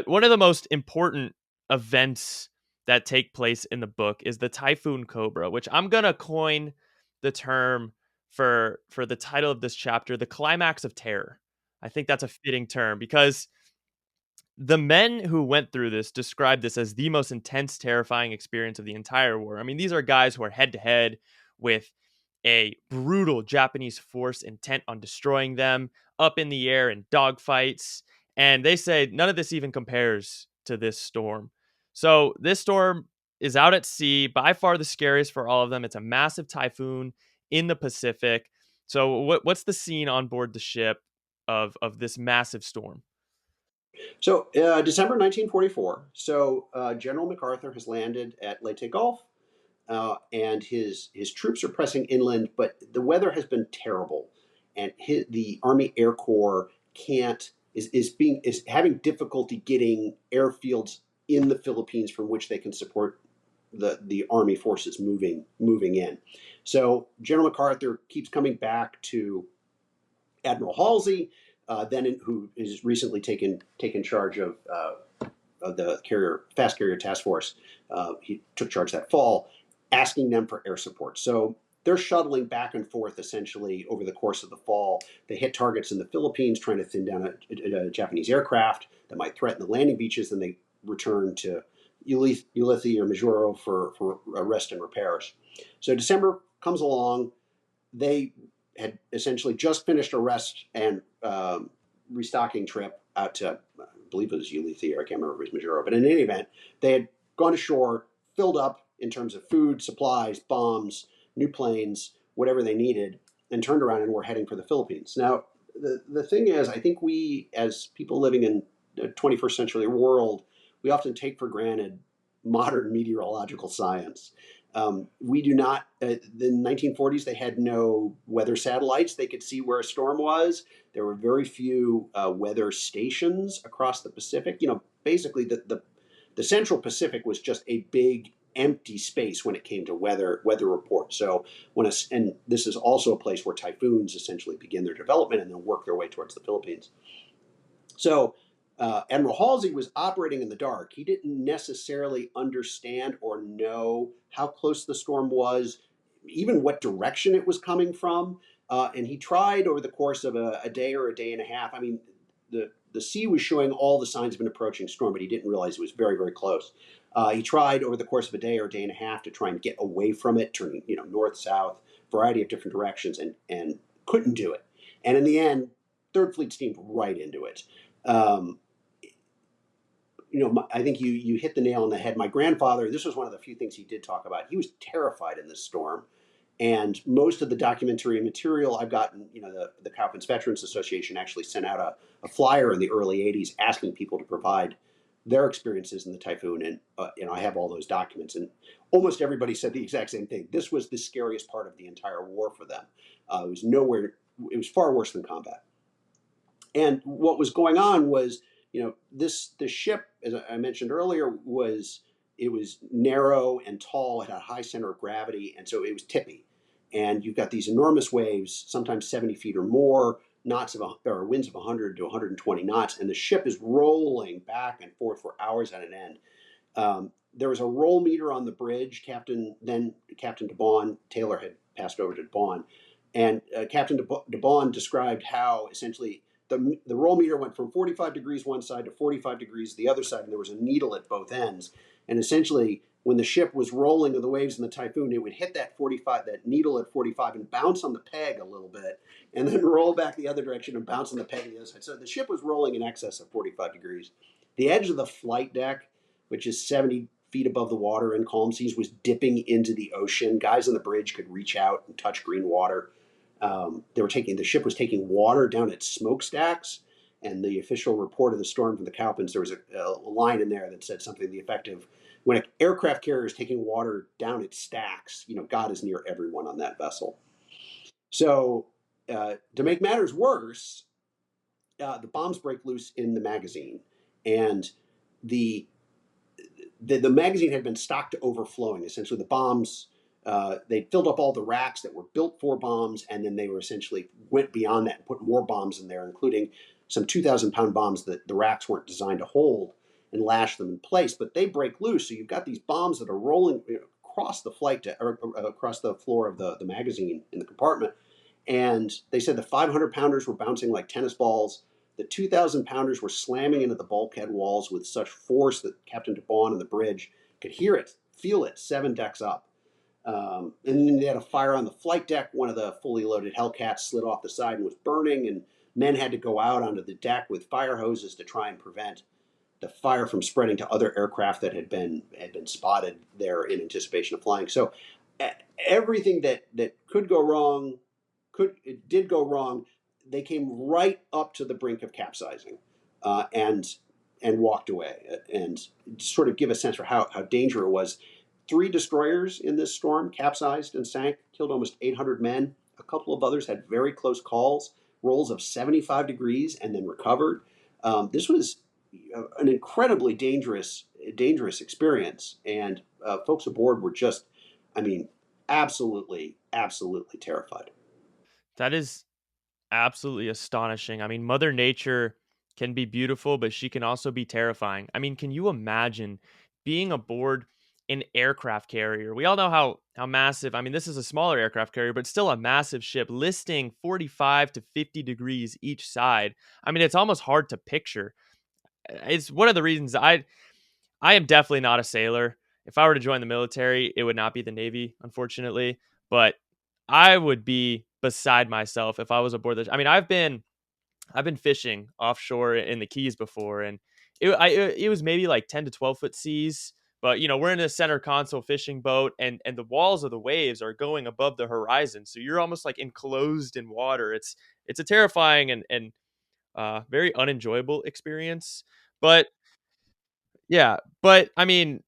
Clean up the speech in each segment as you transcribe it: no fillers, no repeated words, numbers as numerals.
One of the most important events that take place in the book is the Typhoon Cobra, which I'm gonna coin the term for the title of this chapter, the climax of terror. I think that's a fitting term because the men who went through this described this as the most intense, terrifying experience of the entire war. I mean, these are guys who are head to head with a brutal Japanese force intent on destroying them, up in the air in dogfights. And they say none of this even compares to this storm. So, this storm is out at sea, by far the scariest for all of them. It's a massive typhoon in the Pacific. So, what's the scene on board the ship of this massive storm? So, December 1944. So, General MacArthur has landed at Leyte Gulf, and his troops are pressing inland, but the weather has been terrible, and the Army Air Corps can't is having difficulty getting airfields in the Philippines from which they can support the army forces moving in. So General MacArthur keeps coming back to Admiral Halsey, who is recently taken charge of the fast carrier task force. He took charge that fall, asking them for air support. So they're shuttling back and forth essentially over the course of the fall. They hit targets in the Philippines, trying to thin down a Japanese aircraft that might threaten the landing beaches. Then they return to Ulithi or Majuro for rest and repairs. So December comes along. They had essentially just finished a rest and restocking trip out to, I believe it was Ulithi, or I can't remember if it was Majuro, but in any event, they had gone ashore, filled up in terms of food, supplies, bombs, new planes, whatever they needed, and turned around and were heading for the Philippines. Now, the thing is, I think we, as people living in the 21st century world, we often take for granted modern meteorological science. We do not, the 1940s, they had no weather satellites. They could see where a storm was. There were very few weather stations across the Pacific. Basically, the Central Pacific was just a big empty space when it came to weather reports. So and this is also a place where typhoons essentially begin their development and then work their way towards the Philippines. So Admiral Halsey was operating in the dark. He didn't necessarily understand or know how close the storm was, even what direction it was coming from. And he tried over the course of a day or a day and a half. I mean, the sea was showing all the signs of an approaching storm, but he didn't realize it was very, very close. He tried over the course of a day or a day and a half to try and get away from it, turning north, south, variety of different directions, and couldn't do it. And in the end, Third Fleet steamed right into it. Um, I think you hit the nail on the head. My grandfather, this was one of the few things he did talk about. He was terrified in this storm. And most of the documentary material I've gotten, the Cowpens Veterans Association actually sent out a flyer in the early 80s asking people to provide their experiences in the typhoon. And, I have all those documents. And almost everybody said the exact same thing. This was the scariest part of the entire war for them. It was far worse than combat. And what was going on was, the ship, as I mentioned earlier, was narrow and tall. It had a high center of gravity, and so it was tippy. And you've got these enormous waves, sometimes 70 feet or more, or winds of 100 to 120 knots, and the ship is rolling back and forth for hours at an end. There was a roll meter on the bridge. Captain DeBaun, Taylor had passed over to DeBaun, and Captain DeBaun described how essentially the roll meter went from 45 degrees one side to 45 degrees the other side, and there was a needle at both ends. And essentially, when the ship was rolling in the waves in the typhoon, it would hit that needle at 45 and bounce on the peg a little bit, and then roll back the other direction and bounce on the peg on the other side. So the ship was rolling in excess of 45 degrees. The edge of the flight deck, which is 70 feet above the water in calm seas, was dipping into the ocean. Guys on the bridge could reach out and touch green water. The ship was taking water down its smokestacks, and the official report of the storm from the Cowpens, there was a line in there that said something to the effect of, when an aircraft carrier is taking water down its stacks, God is near everyone on that vessel. So to make matters worse, the bombs break loose in the magazine, and the magazine had been stocked to overflowing. Essentially, the bombs, they filled up all the racks that were built for bombs, and then they were essentially went beyond that and put more bombs in there, including some 2,000-pound bombs that the racks weren't designed to hold. and lash them in place, but they break loose. So you've got these bombs that are rolling across the flight deck, or across the floor of the magazine in the compartment. And they said the 500 pounders were bouncing like tennis balls. The 2,000 pounders were slamming into the bulkhead walls with such force that Captain DeBaun and the bridge could hear it, feel it, 7 decks up. And then they had a fire on the flight deck. One of the fully loaded Hellcats slid off the side and was burning, and men had to go out onto the deck with fire hoses to try and prevent the fire from spreading to other aircraft that had been spotted there in anticipation of flying. So everything that could go wrong, it did go wrong. They came right up to the brink of capsizing, and walked away, and sort of give a sense for how dangerous it was. 3 destroyers in this storm capsized and sank, killed almost 800 men. A couple of others had very close calls, rolls of 75 degrees, and then recovered. This was an incredibly dangerous experience, and folks aboard were just, I mean, absolutely terrified. That is absolutely astonishing. I mean, Mother Nature can be beautiful, but she can also be terrifying. I mean, can you imagine being aboard an aircraft carrier? We all know how massive. I mean, this is a smaller aircraft carrier, but still a massive ship, listing 45 to 50 degrees each side. I mean, it's almost hard to picture. It's one of the reasons I am definitely not a sailor. If I were to join the military, it would not be the Navy, unfortunately. But I would be beside myself if I was aboard this. I mean, I've been fishing offshore in the Keys before, and it was maybe like 10 to 12 foot seas. But we're in a center console fishing boat, and the walls of the waves are going above the horizon, so you're almost like enclosed in water. It's a terrifying and very unenjoyable experience. But yeah, but I mean,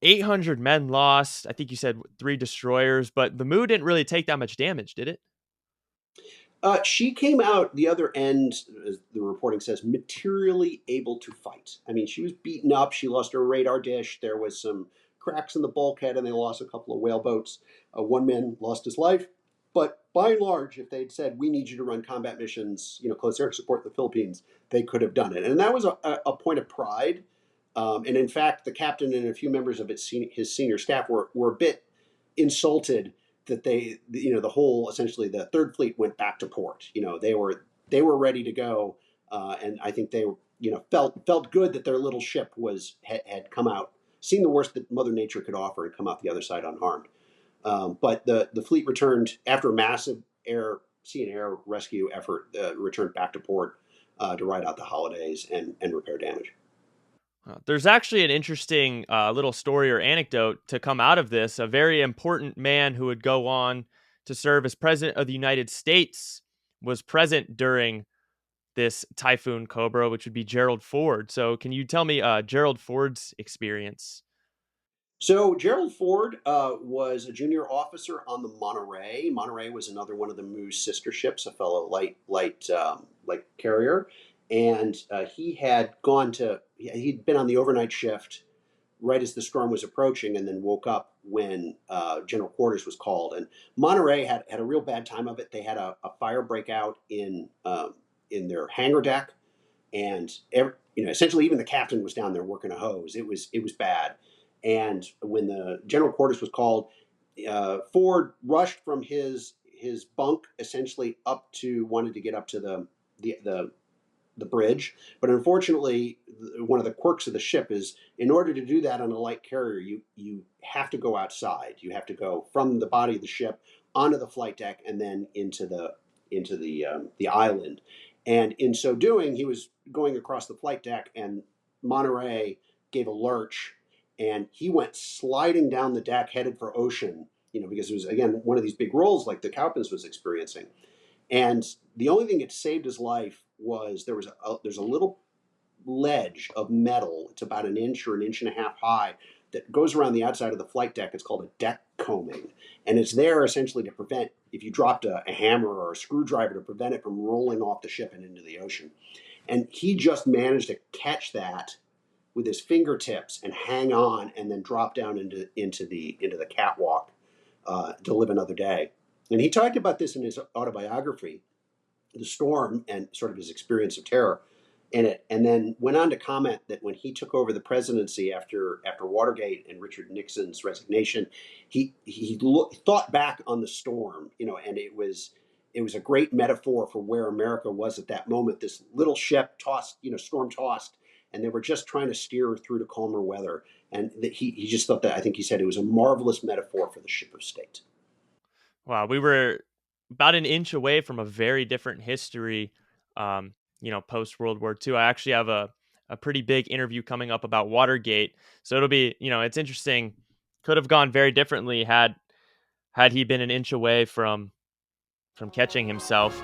800 men lost. I think you said 3 destroyers, but the Moo didn't really take that much damage, did it? She came out the other end, as the reporting says, materially able to fight. I mean, she was beaten up. She lost her radar dish. There was some cracks in the bulkhead, and they lost a couple of whaleboats. One man lost his life. But by and large, if they'd said, "We need you to run combat missions, close air support in the Philippines," they could have done it. And that was a point of pride. And in fact, the captain and a few members of his senior staff were a bit insulted that the whole, essentially the Third Fleet went back to port. They were ready to go, and I think they felt good that their little ship had come out, seen the worst that Mother Nature could offer, and come out the other side unharmed. But the fleet returned after a massive sea and air rescue effort. Returned back to port to ride out the holidays and repair damage. There's actually an interesting little story or anecdote to come out of this. A very important man who would go on to serve as president of the United States was present during this Typhoon Cobra, which would be Gerald Ford. So, can you tell me Gerald Ford's experience? So Gerald Ford was a junior officer on the Monterey. Monterey was another one of the Moo's sister ships, a fellow light carrier, and he'd been on the overnight shift right as the storm was approaching, and then woke up when General Quarters was called. And Monterey had a real bad time of it. They had a fire break out in their hangar deck, and essentially even the captain was down there working a hose. It was bad. And when the General Quarters was called, Ford rushed from his bunk essentially wanted to get up to the the bridge. But unfortunately, one of the quirks of the ship is, in order to do that on a light carrier, you have to go outside. You have to go from the body of the ship onto the flight deck and then into the island. And in so doing, he was going across the flight deck, and Monterey gave a lurch, and he went sliding down the deck, headed for ocean. Because it was, again, one of these big rolls like the Cowpens was experiencing. And the only thing that saved his life was there's a little ledge of metal. It's about an inch or an inch and a half high that goes around the outside of the flight deck. It's called a deck combing, and it's there essentially to prevent, if you dropped a hammer or a screwdriver, to prevent it from rolling off the ship and into the ocean. And he just managed to catch that with his fingertips and hang on, and then drop down into the catwalk to live another day. And he talked about this in his autobiography, the storm and sort of his experience of terror. in it, and then went on to comment that when he took over the presidency after Watergate and Richard Nixon's resignation, thought back on the storm, and it was a great metaphor for where America was at that moment. This little ship tossed, storm tossed, and they were just trying to steer her through to calmer weather. And that he just thought that, I think he said, it was a marvelous metaphor for the ship of state. Wow, we were about an inch away from a very different history, post World War II. I actually have a pretty big interview coming up about Watergate, so it'll be, it's interesting. Could have gone very differently had he been an inch away from catching himself.